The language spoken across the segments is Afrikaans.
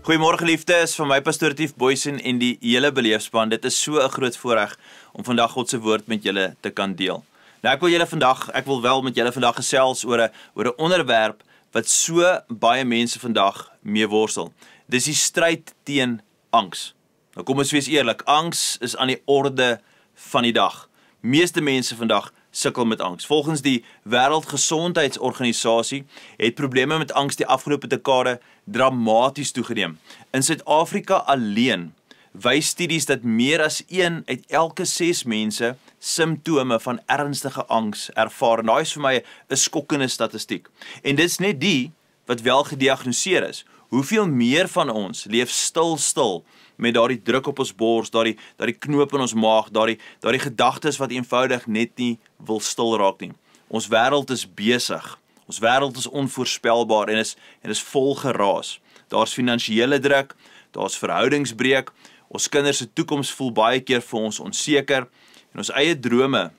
Goeiemôre geliefdes, van my pastoor Tief Boysen en die hele beleefspan. Dit is so 'n groot voorreg om vandag God se woord met julle te kan deel. Nou ek wil wel met julle vandag gesels oor 'n onderwerp wat so baie mense vandag mee worstel. Dis die stryd teen angs. Nou kom ons wees eerlik, angs is aan die orde van die dag. Meeste mense vandag sukkel met angs. Volgens die Wêreldgesondheidsorganisasie het probleme met angs die afgelope dekade dramaties toegeneem. In Suid-Afrika alleen wys studies dat meer as 1 uit elke 6 mense simptome van ernstige angs ervaar. En daai is vir my 'n skokkende statistiek. En dit is net die wat wel gediagnoseer is. Hoeveel meer van ons leef stil met daardie druk op ons bors, daardie knoop in ons maag, daardie gedagtes wat eenvoudig net nie wil stil raak nie. Ons wêreld is besig. Ons wêreld is onvoorspelbaar en is vol geraas. Daar's finansiële druk, daar's verhoudingsbreuk, ons kinders se toekoms voel baie keer vir ons onseker en ons eie drome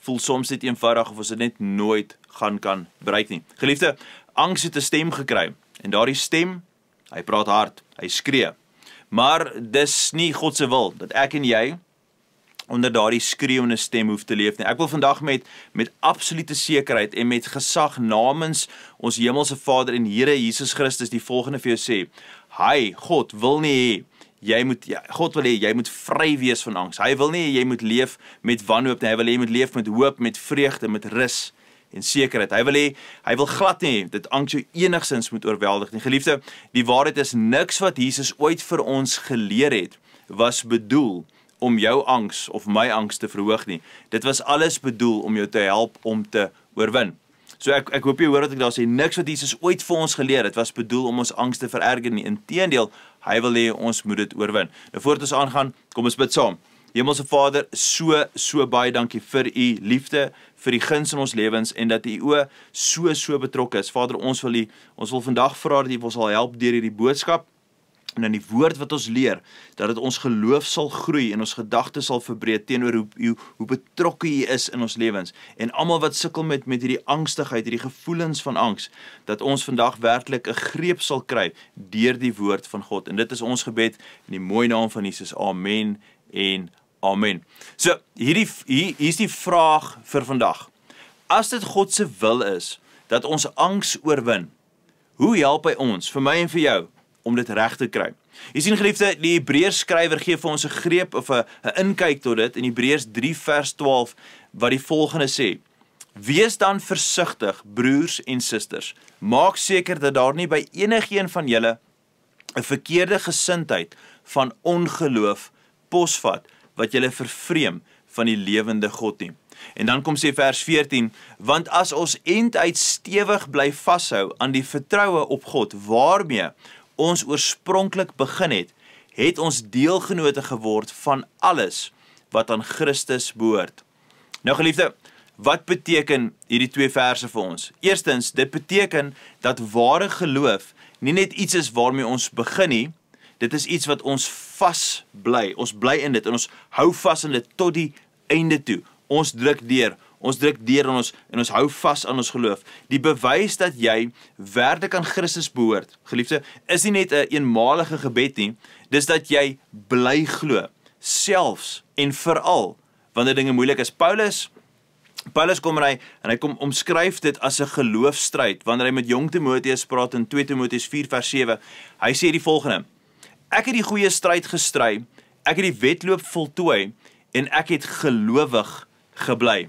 voel soms net eenvoudig of ons dit net nooit gaan kan bereik nie. Geliefde, angs het 'n stem gekry en daardie stem, hy praat hard, hy skree. Maar dis nie God se wil dat ek en jy onder daardie skreeuende stem hoef te leef nie. Ek wil vandag met absolute sekerheid en met gesag namens ons hemelse Vader en Here Jesus Christus die volgende vir jou sê. God wil nie God wil hê jy moet vry wees van angs. Hy wil nie jy moet leef met wanhoop nie. Hy wil hê jy moet leef met hoop, met vreugde, met rus en sekerheid. Hy wil glad nie dit angs jou enigsins moet oorweldig nie. Geliefde, die waarheid is niks wat Jesus ooit vir ons geleer het was bedoel om jou angs of my angs te verhoog nie. Dit was alles bedoel om jou te help om te oorwin. So ek hoop jy hoor wat ek daar sê, niks wat Jesus ooit vir ons geleer het was bedoel om ons angs te vererger nie. Inteendeel, hy wil hê ons moet dit oorwin. Nou voordat ons aangaan, kom ons bid saam. Hemelse Vader, so baie dankie vir u liefde, vir die guns in ons lewens en dat u o so betrokke is. Vader, ons wil vandag vra dat u ons sal help deur hierdie boodskap en in die woord wat ons leer, dat dit ons geloof sal groei en ons gedagtes sal verbreed teenoor hoe betrokke u is in ons lewens. En almal wat sukkel met hierdie angstigheid, hierdie gevoelens van angs, dat ons vandag werklik 'n greep sal kry deur die woord van God. En dit is ons gebed in die mooi naam van Jesus. Amen en amen. So, hier is die vraag vir vandag. As dit God se wil is, dat ons angs oorwin, hoe help hy ons, vir my en vir jou, om dit reg te kry? Jy sien geliefde, die Hebreërs skrywer gee vir ons 'n greep of 'n inkyk tot dit in Hebreërs 3 vers 12, wat die volgende sê. Wees dan versigtig, broers en susters. Maak seker dat daar nie by enigiemand van julle 'n verkeerde gesindheid van ongeloof posvat, wat julle vervreem van die lewende God nie. En dan kom sê vers 14, want as ons enduit stewig bly vashou aan die vertroue op God, waarmee ons oorspronklik begin het ons deelgenote geword van alles wat aan Christus behoort. Nou geliefde, wat beteken hierdie 2 verse vir ons? Eerstens, dit beteken dat ware geloof nie net iets is waarmee ons begin nie, dit is iets wat ons vas bly. Ons bly in dit en ons hou vas in dit tot die einde toe. Ons druk deur en ons hou vas aan ons geloof. Die bewys dat jy werklik aan Christus behoort, geliefde, is nie net 'n eenmalige gebed nie, dis dat jy bly glo, selfs en veral wanneer dinge moeilik is. Paulus kom en hy kom omskryf dit as 'n geloofstryd, wanneer hy met jong Timoteus praat in 2 Timoteus 4 vers 7, hy sê die volgende, ek het die goeie stryd gestry, ek het die wedloop voltooi, en ek het gelowig gebly.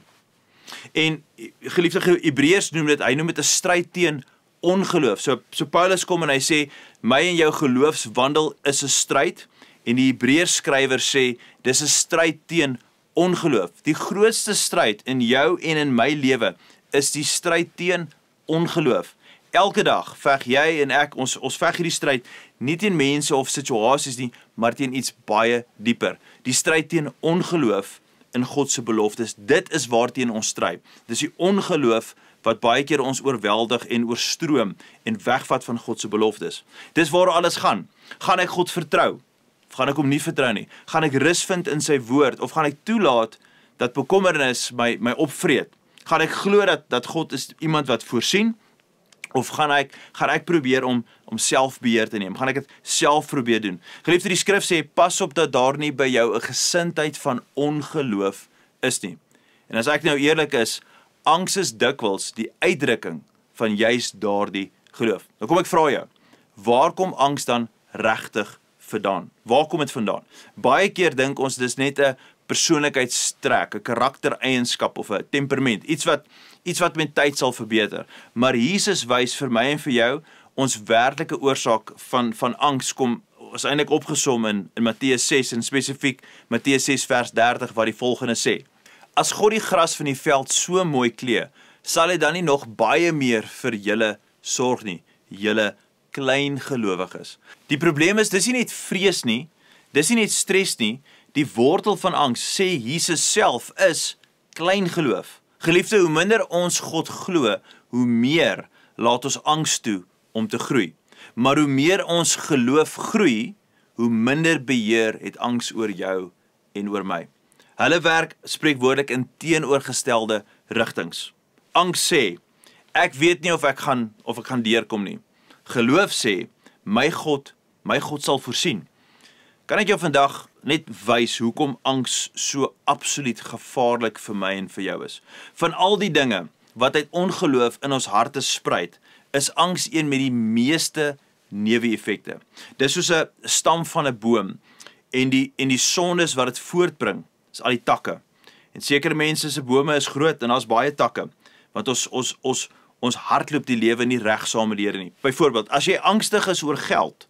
En geliefde Hebreërs hy noem dit 'n stryd teen ongeloof. So Paulus kom en hy sê, my en jou geloofswandel is 'n stryd, en die Hebreërs skrywer sê, dis 'n stryd teen ongeloof. Die grootste stryd in jou en in my lewe is die stryd teen ongeloof. Elke dag veg jy en ek, ons veg hierdie stryd nie teen mense of situasies nie, maar teen iets baie dieper. Die stryd teen ongeloof in God se beloftes. Dit is waarteen ons stry. Dis die ongeloof wat baie keer ons oorweldig en oorstroom en wegvat van God se beloftes. Dis waar alles gaan. Gaan ek God vertrou? Of gaan ek hom nie vertrou nie? Gaan ek rus vind in sy woord? Of gaan ek toelaat dat bekommernis my opvreet? Gaan ek glo dat God is iemand wat voorsien? Of gaan ek probeer om selfbeheer te neem? Gaan ek dit self probeer doen? Geliefde, die skrif sê, pas op dat daar nie by jou 'n gesindheid van ongeloof is nie. En as ek nou eerlik is, angs is dikwels die uitdrukking van juis daardie geloof. Nou kom ek vra jou, waar kom angs dan regtig vandaan? Waar kom dit vandaan? Baie keer dink ons dis net 'n persoonlikheidstrek, 'n karaktereienskap of 'n temperament, iets wat met tyd sal verbeter. Maar Jesus wys vir my en vir jou, ons werklike oorsaak van angs is eintlik opgesom in Matteus 6 en spesifiek Matteus 6 vers 30 wat die volgende sê: As God die gras van die veld so mooi klee, sal hy dan nie nog baie meer vir julle sorg nie, julle klein gelowiges. Die probleem is, dis nie net vrees nie, dis nie net stres nie, die wortel van angs, sê Jesus self, is klein geloof. Geliefde, hoe minder ons God glo, hoe meer laat ons angs toe om te groei. Maar hoe meer ons geloof groei, hoe minder beheer het angs oor jou en oor my. Hulle werk spreekwoordelik in teenoorgestelde rigtings. Angs sê, ek weet nie of ek gaan deurkom nie. Geloof sê, my God sal voorsien. Kan ek jou vandag net wys hoekom angs so absoluut gevaarlik vir my en vir jou is? Van al die dinge wat uit ongeloof in ons harte spruit, is angs een met die meeste neeweffekte. Dis soos 'n stam van 'n boom en die sondes wat dit voortbring, is al die takke. En sekere mense se bome is groot en daar's baie takke, want ons hardloop die lewe nie reg saam met die Here nie. Byvoorbeeld, as jy angstig is oor geld,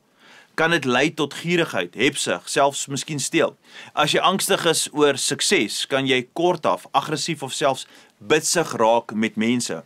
kan dit lei tot gierigheid, hebsug, selfs miskien steel. As jy angstig is oor sukses, kan jy kortaf, aggressief of selfs bitsig raak met mense.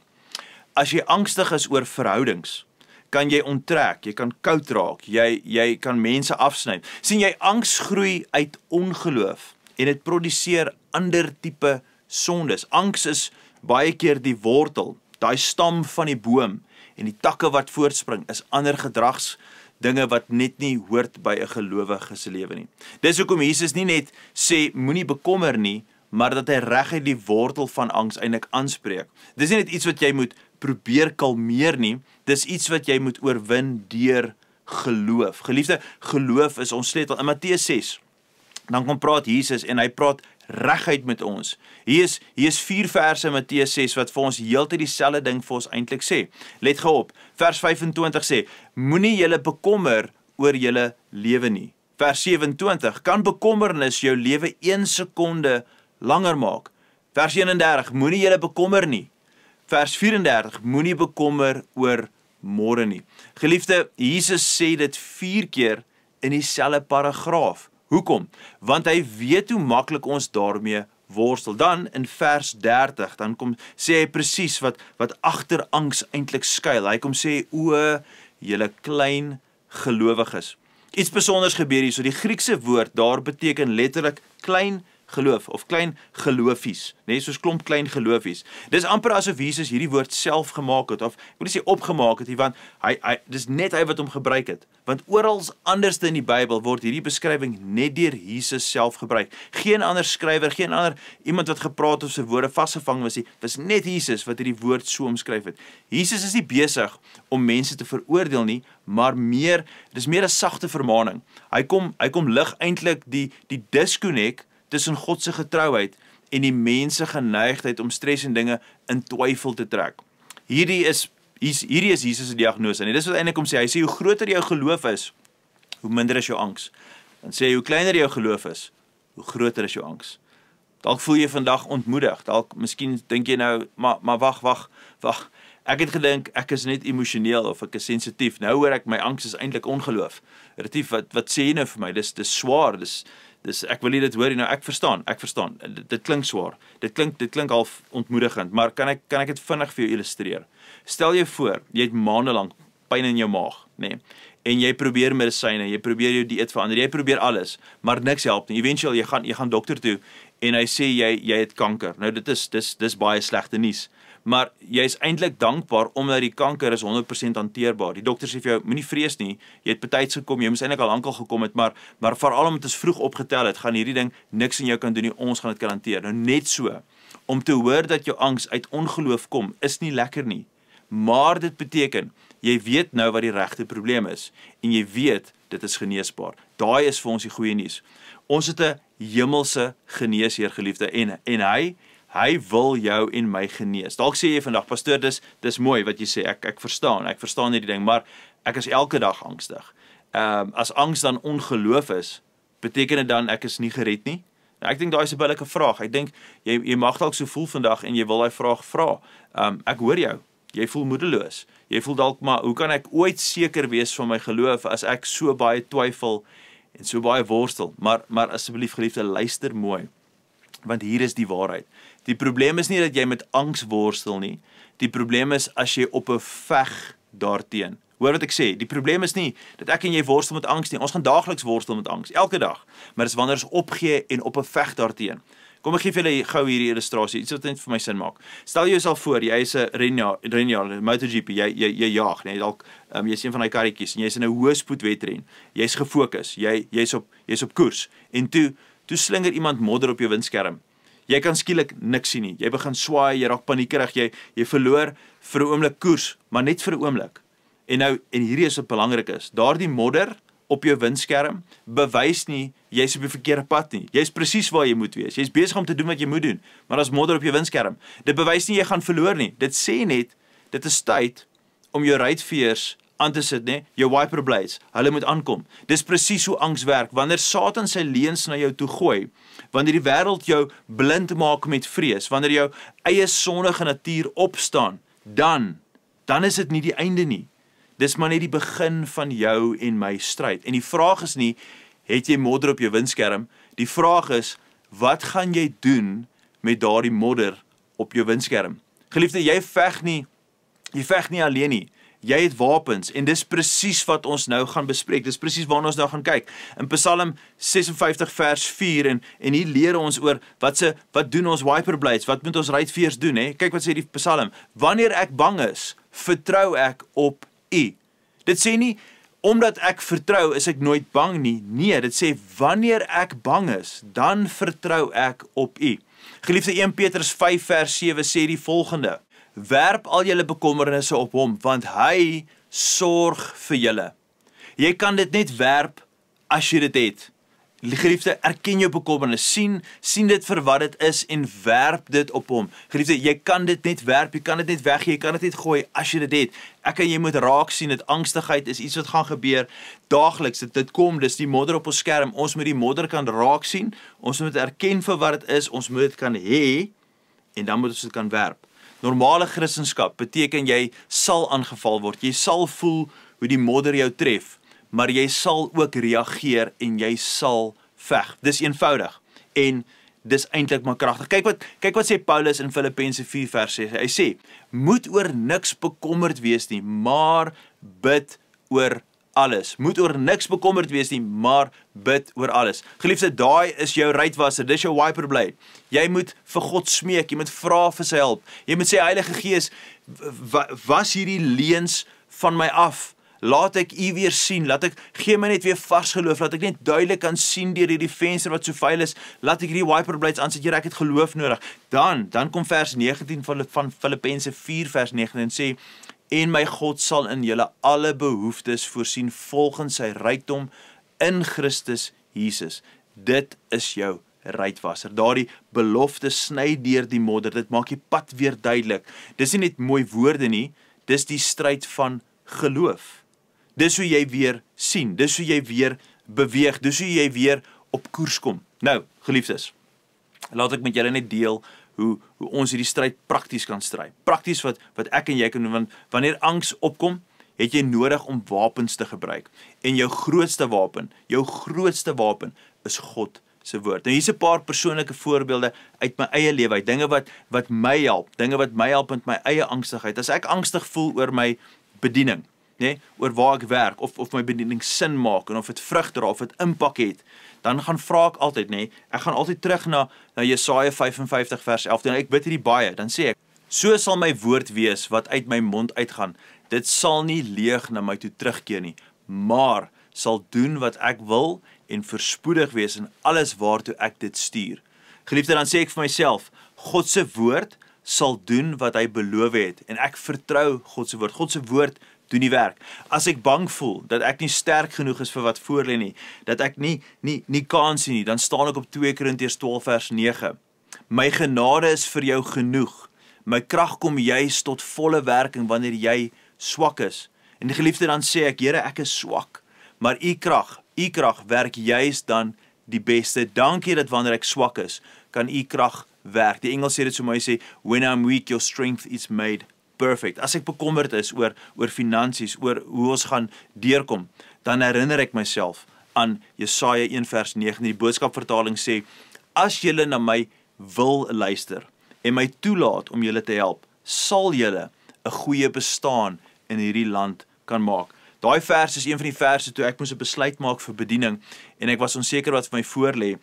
As jy angstig is oor verhoudings, kan jy onttrek, jy kan koud raak, jy kan mense afsny. Sien jy, angs groei uit ongeloof en dit produseer ander tipe sondes. Angs is baie keer die wortel, daai stam van die boom, en die takke wat voortspring is ander gedragsdinge wat net nie hoort by 'n gelowige se lewe nie. Dis hoekom Jesus nie net sê moenie bekommer nie, maar dat hy reguit die wortel van angs eintlik aanspreek. Dis nie net iets wat jy moet probeer kalmeer nie, dis iets wat jy moet oorwin deur geloof. Geliefde, geloof is ons sleutel. In Matteus 6, dan kom praat Jesus en hy praat reguit met ons. Hier is 4 verse in Matteus 6 wat vir ons heeltyd dieselfde ding vir ons eintlik sê. Let gou op. Vers 25 sê: Moenie julle bekommer oor julle lewe nie. Vers 27: Kan bekommernis jou lewe 1 sekonde langer maak? Vers 31: Moenie julle bekommer nie. Vers 34: Moenie bekommer oor môre nie. Geliefde, Jesus sê dit 4 keer in dieselfde paragraaf. Hoekom? Want hy weet hoe maklik ons daarmee worstel. Dan in vers 30, dan sê hy presies wat agter angs eintlik skuil. Hy kom sê, o, julle klein gelowiges. Iets besonders gebeur hier. So die Griekse woord daar beteken letterlik klein geloof of klein geloofies, nee, soos klomp klein geloofies. Dis amper asof Jesus hierdie woord self gemaak het, of ek wil nie sê opgemaak het, want dis net hy wat hom gebruik het. Want oral anders in die Bybel word hierdie beskrywing net deur Jesus self gebruik. Geen ander skrywer, geen ander iemand wat gepraat of sy woorde vasgevang was nie. Dis net Jesus wat hierdie woord so omskryf het. Jesus is nie besig om mense te veroordeel nie, maar dis meer 'n sagte vermaaning. Hy kom lig eintlik die disconnect tussen God se getrouheid en die mense geneigtheid om stres en dinge in twyfel te trek. Hierdie is Jesus se diagnose. En dis wat eintlik kom sê. Hy sê hoe groter jou geloof is, hoe minder is jou angs. Dan sê hy hoe kleiner jou geloof is, hoe groter is jou angs. Dalk voel jy vandag ontmoedig. Dalk miskien dink jy nou, maar wag. Ek het gedink ek is net emosioneel of ek is sensitief. Nou hoor ek my angs is eintlik ongeloof. Retief, wat sê jy nou vir my? Dis swaar. Dis ek wil nie dit hoor nie. Nou ek verstaan. Dit klink swaar. Dit klink half ontmoedigend, maar kan ek dit vinnig vir jou illustreer? Stel jou voor, jy het maande lank pyn in jou maag, nê? En jy probeer medisyne, jy probeer jou dieet verander, jy probeer alles, maar niks help nie. Eventueel jy gaan dokter toe en hy sê jy het kanker. Nou dit is baie slegte nuus. Maar jy is eintlik dankbaar omdat die kanker is 100% hanteerbaar. Die dokter sê vir jou, moenie vrees nie, jy het betyds gekom, jy moes eintlik al lankal gekom het, maar veral omdat ons vroeg opgetel het, gaan hierdie ding niks in jou kan doen nie, ons gaan dit kan hanteer. Nou net so, om te hoor dat jou angs uit ongeloof kom, is nie lekker nie. maar dit beteken, jy weet nou wat die regte probleem is, en jy weet, dit is geneesbaar. Daai is vir ons die goeie nuus. Ons het 'n hemelse geneesheer, geliefde, en hy wil jou en my genees. Dalk sê jy vandag, pastoor, dis mooi wat jy sê, ek verstaan hierdie ding, maar ek is elke dag angstig. As angs dan ongeloof is, beteken dit dan ek is nie gered nie? Nou, ek dink daai is 'n billike vraag. Ek dink jy mag dalk so voel vandag en jy wil daai vraag vra. Ek hoor jou. Jy voel moedeloos. Jy voel dalk, maar hoe kan ek ooit seker wees van my geloof as ek so baie twyfel en so baie worstel? Maar asseblief, geliefde, luister mooi, want hier is die waarheid. Die probleem is nie dat jy met angs worstel nie. Die probleem is as jy op 'n veg daarteen. Hoor wat ek sê, die probleem is nie dat ek en jy worstel met angs nie. Ons gaan daagliks worstel met angs, elke dag. Maar dit is wanneer ons opgee en op 'n veg daarteen. Kom ek gee vir julle gou hierdie illustrasie, iets wat net vir my sin maak. Stel jouself voor, jy is 'n renjaer, MotoGP, jy jaag, nee, dalk jy's een van daai karretjies en jy's in 'n hoë spoedwedren. Jy's gefokus, jy's op koers. En toe slinger iemand modder op jou windskerm. Jy kan skielik niks sien nie. Jy begin swaai, jy raak paniekerig, jy verloor vir 'n oomblik koers, maar net vir 'n oomblik. En hierdie is wat belangrik is. Daardie modder op jou windskerm bewys nie jy's op die verkeerde pad nie. Jy's presies waar jy moet wees. Jy's besig om te doen wat jy moet doen, maar as modder op jou windskerm. Dit bewys nie jy gaan verloor nie. Dit sê net dit is tyd om jou ruitveers aan te sit, né? Jou wiper blades. Hulle moet aankom. Dis presies hoe angs werk. Wanneer Satan sy leuns na jou toe gooi, wanneer die wêreld jou blind maak met vrees, wanneer jou eie sondige natuur opstaan, dan is dit nie die einde nie. Dis maar net die begin van jou en my stryd. En die vraag is nie, het jy modder op jou windskerm? Die vraag is, wat gaan jy doen met daardie modder op jou windskerm? Geliefde, jy veg nie alleen nie. Jy het wapens en dis presies wat ons nou gaan bespreek. Dis presies waarna ons nou gaan kyk. In Psalm 56 vers 4 en hier leer ons oor wat doen ons wiper blades? Wat moet ons ruitveers doen, hè? Kyk wat sê die Psalm. Wanneer ek bang is, vertrou ek op U. Dit sê nie omdat ek vertrou is ek nooit bang nie. Nee, dit sê wanneer ek bang is, dan vertrou ek op U. Geliefde, 1 Petrus 5 vers 7 sê die volgende: werp al julle bekommernisse op hom, want hy sorg vir julle. Jy kan dit net werp as jy dit het. Geliefde, erken jou bekommernis, sien dit vir wat dit is en werp dit op hom. Geliefde, jy kan dit net werp, jy kan dit net weggee, jy kan dit net gooi as jy dit het. Ek en jy moet raak sien dat angstigheid is iets wat gaan gebeur daagliks. Dit kom, dis die modder op ons skerm. Ons moet die modder kan raak sien, ons moet erken vir wat dit is, ons moet dit kan hê en dan moet ons dit kan werp. Normale Christendom beteken jy sal aangeval word, jy sal voel hoe die modder jou tref, maar jy sal ook reageer en jy sal veg. Dis eenvoudig en dis eintlik maar kragtig. Kyk wat sê Paulus in Filippense 4 vers 6. Hy sê, moet oor niks bekommerd wees nie, maar bid oor alles. Moet oor niks bekommerd wees nie, maar bid oor alles. Geliefde, daai is jou ruitwasser, dis jou wiper blade. Jy moet vir God smeek, jy moet vra vir sy hulp. Jy moet sê, Heilige Gees, was hierdie leuns van my af? Laat ek U weer sien, gee my net weer vars geloof, laat ek net duidelik kan sien deur hierdie venster wat so vuil is, laat ek hierdie wiper blades aansit, Here, ek het geloof nodig. Dan kom vers 19 van Filippense 4 vers 19 en sê, en my God sal in julle alle behoeftes voorsien volgens sy rykdom in Christus Jesus. Dit is jou ruitwasser. Daardie belofte sny deur die modder, dit maak die pad weer duidelik. Dis nie net mooi woorde nie, dis die stryd van geloof. Dis hoe jy weer sien, dis hoe jy weer beweeg, dis hoe jy weer op koers kom. Nou, geliefdes, laat ek met julle net deel hoe ons hierdie stryd prakties kan stry. Prakties wat ek en jy kan doen, want wanneer angs opkom, het jy nodig om wapens te gebruik. En jou grootste wapen is God se woord. Nou hier's 'n paar persoonlike voorbeelde uit my eie lewe, dinge wat my help, met my eie angstigheid. As ek angstig voel oor my bediening, oor waar ek werk, of my bediening sin maak, en of dit vrug dra, of dit impak het, dan gaan vra ek altyd, ek gaan altyd terug na Jesaja 55 vers 11, en ek bid hierdie baie, dan sê ek, so sal my woord wees wat uit my mond uitgaan, dit sal nie leeg na my toe terugkeer nie, maar sal doen wat ek wil, en verspoedig wees in alles waartoe ek dit stuur. Geliefde, dan sê ek vir myself, God se woord sal doen wat hy beloof het, en ek vertrou God se woord. God se woord doen die werk. As ek bang voel, dat ek nie sterk genoeg is vir wat voor lê nie, dat ek nie kans sien nie, dan staan ek op 2 Korintiërs 12 vers 9. My genade is vir jou genoeg. My krag kom juis tot volle werking wanneer jy swak is. En die geliefde, dan sê ek, Here, ek is swak, maar u krag werk juis dan die beste. Dankie dat wanneer ek swak is, kan u krag werk. Die Engels sê dit so mooi, sê, when I'm weak, your strength is made perfect. As ek bekommerd is oor finansies, oor hoe ons gaan deurkom, dan herinner ek myself aan Jesaja 1 vers 9. Die boodskapvertaling sê, as julle na my wil luister en my toelaat om julle te help, sal julle 'n goeie bestaan in hierdie land kan maak. Daai vers is een van die verse toe ek moes 'n besluit maak vir bediening en ek was onseker wat vir my voorlê.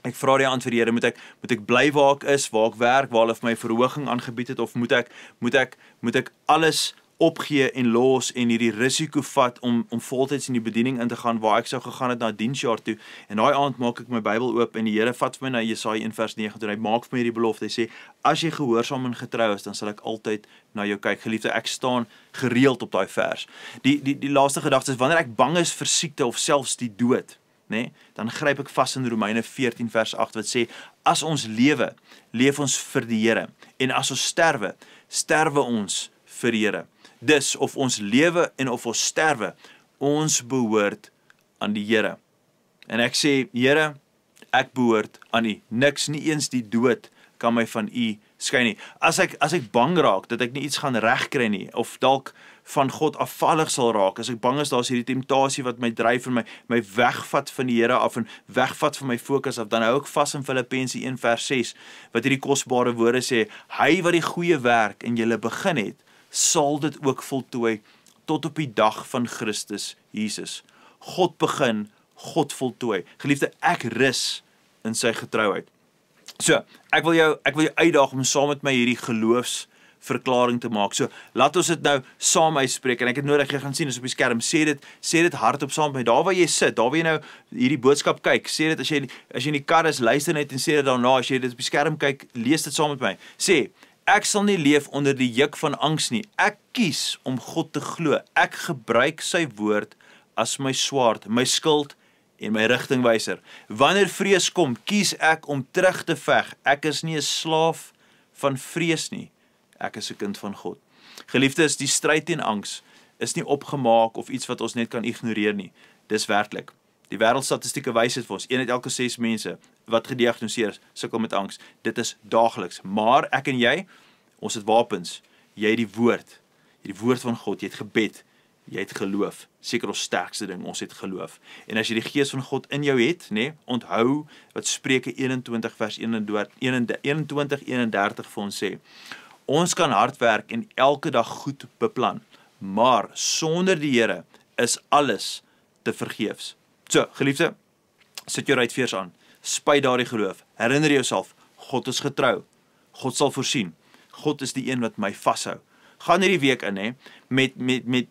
Ek vra die antwoord, Here, moet ek bly waar ek is, waar ek werk, waar hulle vir my verhoging aangebied het, of moet ek alles opgee en los en hierdie risiko vat om voltyds in die bediening in te gaan waar ek sou gegaan het na diensjaar toe. En daai aand maak ek my Bybel oop en die Here vat vir my na Jesaja 1 vers 9 toe. Hy maak vir my hierdie belofte. Hy sê, as jy gehoorsaam en getrou is, dan sal ek altyd na jou kyk. Geliefde, ek staan gereeld op daai vers. Die laaste gedagte is, wanneer ek bang is vir siekte of selfs die dood, nee, dan gryp ek vas in Romeine 14 vers 8 wat sê, as ons lewe, leef ons vir die Here, en as ons sterwe, sterwe ons vir die Here. Dus, of ons lewe en of ons sterwe, ons behoort aan die Here. En ek sê, Here, ek behoort aan U. Niks, nie eens die dood kan my van U skei nie. As ek bang raak dat ek nie iets gaan regkry nie, of dalk van God afvallig sal raak, as ek bang is daar's hierdie temptasie wat my dryf en my wegvat van die Here af en wegvat van my fokus af, dan hou ek vas in Filippense 1 vers 6, wat hierdie kosbare woorde sê, hy wat die goeie werk in julle begin het, sal dit ook voltooi tot op die dag van Christus Jesus. God begin, God voltooi. Geliefde, ek rus in sy getrouheid. So, ek wil jou uitdaag om saam met my hierdie geloofsverklaring te maak. So, laat ons dit nou saam uitspreek en ek het nodig, jy gaan sien, as op die skerm, sê dit hardop saam met my. Daar waar jy sit, daar waar jy nou hierdie boodskap kyk, sê dit as jy in die kar is, luister net en sê dit daarna, as jy dit op die skerm kyk, lees dit saam met my. Sê, ek sal nie leef onder die juk van angs nie. Ek kies om God te glo. Ek gebruik sy woord as my swaard, my skild en my rigtingwyser. Wanneer vrees kom, kies ek om terug te veg. Ek is nie 'n slaaf van vrees nie. Ek is 'n kind van God. Geliefdes, die stryd teen angs is nie opgemaak of iets wat ons net kan ignoreer nie. Dis werklik. Die wêreldstatistieke wys dit vir ons, 1 uit elke 6 mense wat gediagnoseer is, sukkel met angs. Dit is daagliks. Maar ek en jy, ons het wapens. Jy het die woord van God, jy het gebed, jy het geloof. Seker ons sterkste ding, ons het geloof. En as jy die gees van God in jou het, nee, onthou wat Spreuke 21 vers 21:31 vir ons sê. Ons kan hard werk en elke dag goed beplan, maar sonder die Here is alles te vergeefs. So, geliefde, sit jou ruitveers aan, spuit daardie geloof, herinner jouself, God is getrou, God sal voorsien, God is die een wat my vashou. Gaan hierdie week in, met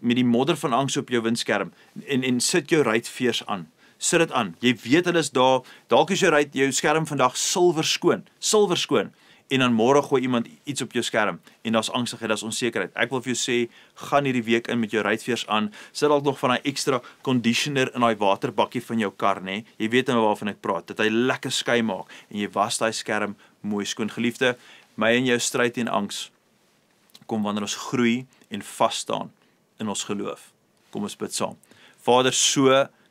die modder van angs op jou windskerm, en sit jou ruitveers aan, sit dit aan, jy weet hulle is daar, dalk is jou skerm vandag silwer skoon, en dan môre gooi iemand iets op jou skerm, en daar's angsigheid, daar's onsekerheid. Ek wil vir jou sê, gaan hierdie week in met jou ruitveers aan, sit dalk nog van daai ekstra conditioner in daai waterbakkie van jou kar, nee, jy weet nou waarvan ek praat, dat hy lekker skei maak, en jy was daai skerm mooi skoon. Geliefde, my en jou stryd teen angs, kom wanneer ons groei en vas staan in ons geloof. Kom ons bid saam. Vader,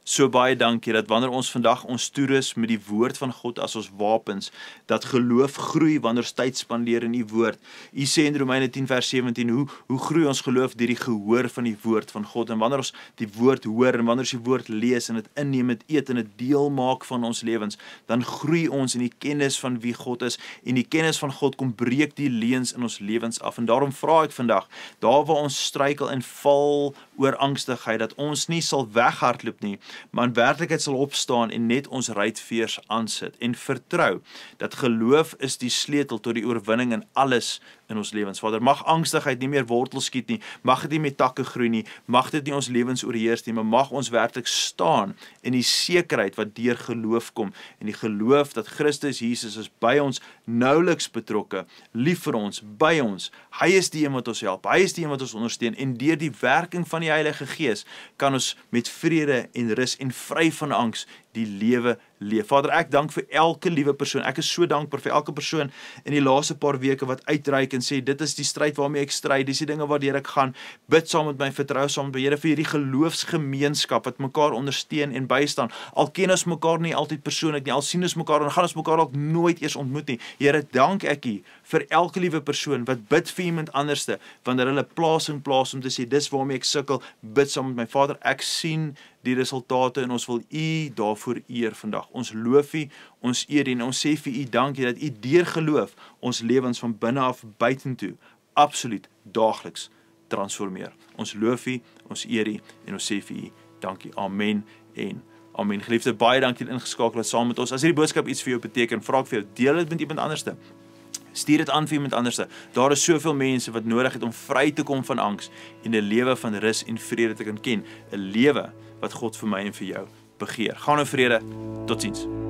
so baie dankie dat wanneer ons vandag ons toerus met die woord van God as ons wapens, dat geloof groei wanneer ons tyd spandeer in die woord. U sê in Romeine 10 vers 17, hoe groei ons geloof deur die gehoor van die woord van God, en wanneer ons die woord hoor, en wanneer ons die woord lees, en dit inneem, dit eet, en dit deel maak van ons lewens, dan groei ons in die kennis van wie God is, en die kennis van God kom breek die leuns in ons lewens af, en daarom vra ek vandag, daar waar ons struikel en val oor angstigheid, dat ons nie sal weghardloop nie, maar in werklikheid sal opstaan en net ons ruitveers aansit en vertrou dat geloof is die sleutel tot die oorwinning in alles in ons lewens. Vader, mag angstigheid nie meer wortels skiet nie, mag dit nie met takke groei nie, mag dit nie ons lewens oorheers nie, maar mag ons werklik staan in die sekerheid wat deur geloof kom, en die geloof dat Christus Jesus is by ons, nouliks betrokke, lief vir ons, by ons. Hy is die een wat ons help, hy is die een wat ons ondersteun, en deur die werking van die Heilige Gees kan ons met vrede en rus en vry van angs die lewe leef. Vader, ek dank vir elke liewe persoon. Ek is so dankbaar vir elke persoon in die laaste paar weke wat uitreik en sê, dit is die stryd waarmee ek stryd, dis die dinge waardeur ek gaan, bid saam met my, vertrou saam met my, Here, vir hierdie geloofsgemeenskap wat mekaar ondersteun en bystaan. Al ken ons mekaar nie altyd persoonlik nie, al sien ons mekaar en gaan ons mekaar ook nooit eers ontmoet nie. Here, dank ek U vir elke liewe persoon wat bid vir iemand anderste, wanneer hulle plaas om te sê, dis waarmee ek sukkel, bid saam met my. Vader, ek sien die resultate en ons wil U daarvoor eer vandag. Ons loof U, ons eer U en ons sê vir U dankie dat U deur geloof ons lewens van binne af buitentoe absoluut daagliks transformeer. Ons loof U, ons eer U en ons sê vir U dankie. Amen en amen. Geliefde, baie dankie dat ingeskakel het saam met ons. As hierdie boodskap iets vir jou beteken, vra ek vir jou, deel dit met iemand anderste. Stuur dit aan vir iemand anderste. Daar is soveel mense wat nodig het om vry te kom van angs en 'n lewe van rus en vrede te kan ken. 'n Lewe wat God vir my en vir jou begeer. Gaan in vrede. Totsiens.